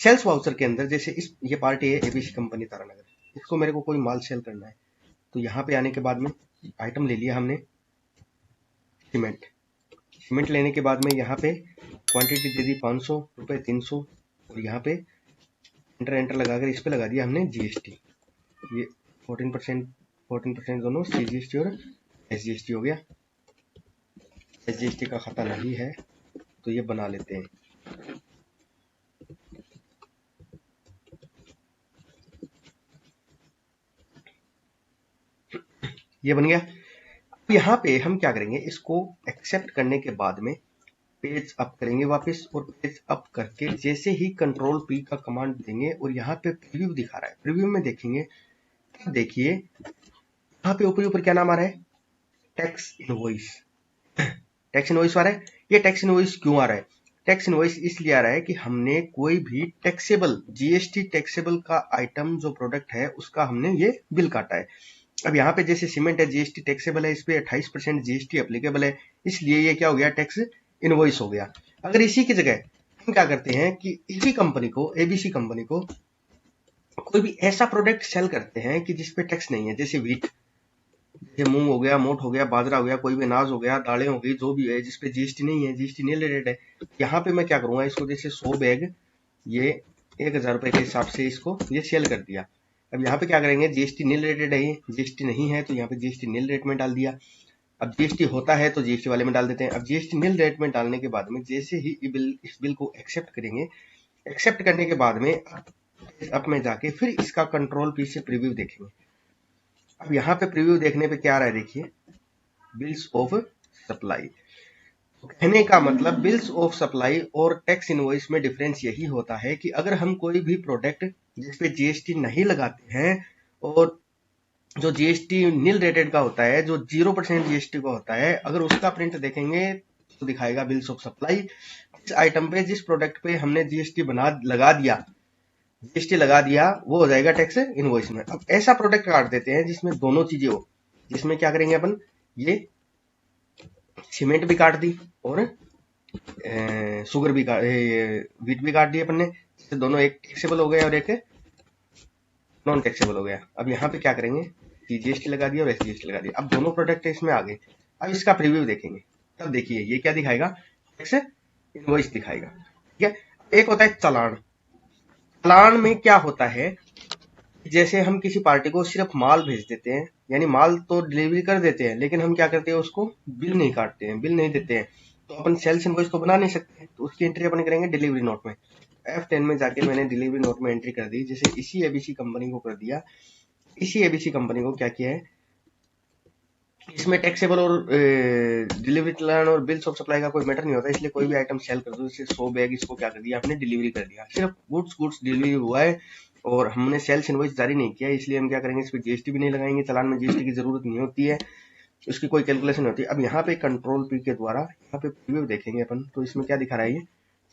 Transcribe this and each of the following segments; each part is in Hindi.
सेल्स वाउचर के अंदर जैसे ये पार्टी है एबीसी कंपनी तारानगर, इसको मेरे को कोई माल सेल करना है, तो यहाँ पे आने के बाद में आइटम ले लिया हमने सीमेंट लेने के बाद में यहाँ पे क्वांटिटी दे दी 500 रुपये 300, और यहाँ पे एंटर लगाकर इस पे लगा दिया हमने जीएसटी। ये 14% दोनों सीजीएसटी और एसजीएसटी हो गया। एसजीएसटी का खाता नहीं है तो ये बना लेते हैं। ये बन गया। अब यहाँ पे हम क्या करेंगे, इसको एक्सेप्ट करने के बाद में पेज अप करेंगे वापस, और पेज अप करके जैसे ही कंट्रोल पी का कमांड देंगे और यहाँ पे प्रीव्यू दिखा रहा है, प्रीव्यू में देखेंगे, देखिए यहाँ पे ऊपर क्या नाम आ रहा है, टैक्स इनवॉइस। टैक्स इनवॉइस आ रहा है। ये टैक्स इनवॉइस क्यों आ रहा है? टैक्स इनवॉइस इसलिए आ रहा है कि हमने कोई भी टैक्सेबल जीएसटी टैक्सेबल का आइटम जो प्रोडक्ट है उसका हमने ये बिल काटा है। अब यहाँ पे जैसे सीमेंट है जीएसटी टैक्सेबल है, इस पे 28% जीएसटी एप्लीकेबल है, इसलिए ये क्या हो गया, टैक्स इनवॉइस हो गया। अगर इसी की जगह हम क्या करते हैं कि इसी कंपनी को, एबीसी कंपनी को, कोई भी ऐसा प्रोडक्ट सेल करते हैं कि जिसपे टैक्स नहीं है, जैसे व्हीट, जैसे मूंग हो गया, मोट हो गया, बाजरा हो गया, कोई भी अनाज हो गया, दालें हो गई, जो भी है जिसपे जीएसटी नहीं है, जीएसटी नील रेट है, यहाँ पे मैं क्या करूंगा, इसको जैसे 100 बैग ये 1000 रुपए के हिसाब से इसको ये सेल कर दिया। अब यहाँ पे क्या करेंगे, जीएसटी नील रेटेड है, जीएसटी नहीं है तो यहाँ पे जीएसटी नील रेट में डाल दिया। अब जीएसटी होता है तो जीएसटी वाले में डाल देते हैं। अब जीएसटी नील रेट में डालने के बाद में जैसे ही इस बिल को एक्सेप्ट करेंगे, एक्सेप्ट करने के बाद में अब में जाके फिर इसका कंट्रोल पी से प्रीव्यू देखेंगे। अब यहाँ पे प्रीव्यू देखने पे क्या आ रहा है, देखिए बिल्स ऑफ सप्लाई। कहने का मतलब बिल्स ऑफ सप्लाई और टैक्स इनवॉइस में डिफरेंस यही होता है कि अगर हम कोई भी प्रोडक्ट जिसपे जीएसटी नहीं लगाते हैं और जो जीएसटी नील रेटेड का होता है, जो 0% जीएसटी का होता है, अगर उसका प्रिंट देखेंगे तो दिखाएगा बिल्स ऑफ सप्लाई। इस आइटम पे, जिस प्रोडक्ट पे हमने जीएसटी लगा दिया वो हो जाएगा टैक्स इनवॉइस में। अब ऐसा प्रोडक्ट काट देते हैं जिसमें दोनों चीजें हो, जिसमें क्या करेंगे अपन, ये सीमेंट भी काट दी और शुगर भी व्हीट भी काट दी अपन ने, तो दोनों एक टैक्सेबल हो गया और एक नॉन टैक्सेबल हो गया। अब यहाँ पे क्या करेंगे, जीएसटी लगा दिया और एसजीएसटी लगा दिया। अब दोनों प्रोडक्ट इसमें आ गए। अब इसका प्रीव्यू देखेंगे, तब देखिए ये क्या दिखाएगा, टैक्स इनवॉइस दिखाएगा। ठीक है। एक होता है चालान। चालान में क्या होता है, जैसे हम किसी पार्टी को सिर्फ माल भेज देते हैं, यानी माल तो डिलीवरी कर देते हैं, लेकिन हम क्या करते हैं, उसको बिल नहीं काटते हैं, बिल नहीं देते हैं, तो अपन सेल्स इनवॉइस तो बना नहीं सकते। तो उसकी एंट्री अपन करेंगे डिलीवरी नोट में। F10 में जाके मैंने डिलीवरी नोट में एंट्री कर दी, जैसे इसी एबीसी कंपनी को कर दिया। इसी एबीसी कंपनी को क्या किया है, इसमें टैक्सेबल और डिलीवरी चालान और बिल्स ऑफ सप्लाई का कोई मैटर नहीं होता, इसलिए कोई भी आइटम सेल कर दो, जैसे 100 बैग, इसको क्या कर दिया, हमने डिलीवरी कर दिया, सिर्फ गुड्स डिलीवरी हुआ है और हमने सेल्स इनवॉइस जारी नहीं किया, इसलिए हम क्या करेंगे, इस पर जीएसटी भी नहीं लगाएंगे। चालान में जीएसटी की जरूरत नहीं होती है, उसकी कोई कैलकुलेशन नहीं होती। अब यहाँ पे कंट्रोल पी के द्वारा यहाँ पे प्रीव्यू देखेंगे अपन, तो इसमें क्या दिखा रहा है, ये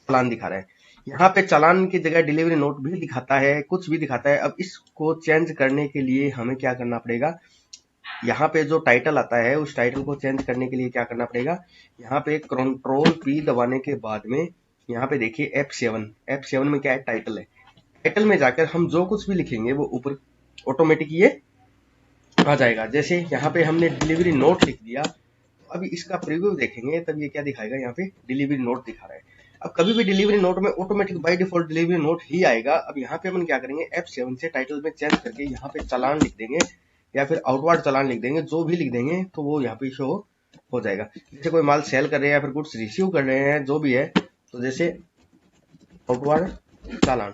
चालान दिखा रहा है। यहाँ पे चालान की जगह डिलीवरी नोट भी दिखाता है, कुछ भी दिखाता है। अब इसको चेंज करने के लिए हमें क्या करना पड़ेगा, यहाँ पे जो टाइटल आता है उस टाइटल को चेंज करने के लिए क्या करना पड़ेगा, यहाँ पे कंट्रोल पी दबाने के बाद में यहाँ पे देखिए F7 में क्या है, टाइटल है। टाइटल में जाकर हम जो कुछ भी लिखेंगे वो ऊपर ऑटोमेटिक ये आ जाएगा। जैसे यहाँ पे हमने डिलीवरी नोट लिख दिया, अभी इसका प्रीव्यू देखेंगे तब ये क्या दिखाएगा, यहाँ पे डिलीवरी नोट दिखा रहा है। अब कभी भी डिलीवरी नोट में automatic by default delivery note ही आएगा। अब यहाँ पे अपन क्या करेंगे, F7 से टाइटल में चेंज करके यहाँ पे चालान लिख देंगे या फिर आउटवर्ड चालान लिख देंगे, जो भी लिख देंगे तो वो यहाँ पे शो हो जाएगा। जैसे कोई माल सेल कर रहे हैं या फिर गुड्स रिसीव कर रहे हैं, जो भी है, तो जैसे आउटवर्ड चालान।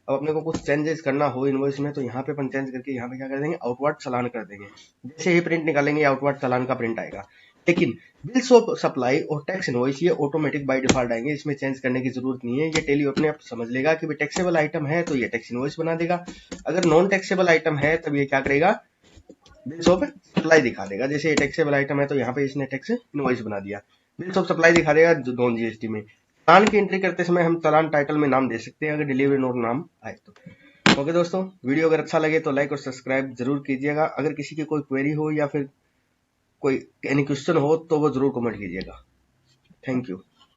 अब अपने को कुछ चेंजेस करना हो इनवॉइस में तो यहाँ पे अपन चेंज करके यहाँ पे क्या कर देंगे, आउटवर्ड चालान कर देंगे। जैसे ही प्रिंट निकालेंगे आउटवर्ड चालान का प्रिंट आएगा। लेकिन बिल्स ऑफ सप्लाई और टैक्स इनवॉइस ये ऑटोमेटिक बाय डिफॉल्ट आएंगे, इसमें चेंज करने की जरूरत नहीं है। ये टेली अपने आप समझ लेगा कि टैक्सेबल आइटम है तो ये टैक्स इनवॉइस बना देगा, अगर नॉन टैक्सेबल आइटम है तब ये क्या करेगा, बिल्स ऑफ सप्लाई दिखा देगा। जैसे टैक्सेबल आइटम है तो यहाँ पे इसने टैक्स इनवॉइस बना दिया, बिल्स ऑफ सप्लाई दिखा देगा नॉन जीएसटी में। चालान की एंट्री करते समय हम चालान टाइटल में नाम दे सकते हैं, अगर डिलीवरी नोट नाम आए तो। ओके दोस्तों, वीडियो अगर अच्छा लगे तो लाइक और सब्सक्राइब जरूर कीजिएगा। अगर किसी की कोई क्वेरी हो या फिर कोई एनी क्वेश्चन हो तो वो जरूर कमेंट कीजिएगा। Thank you.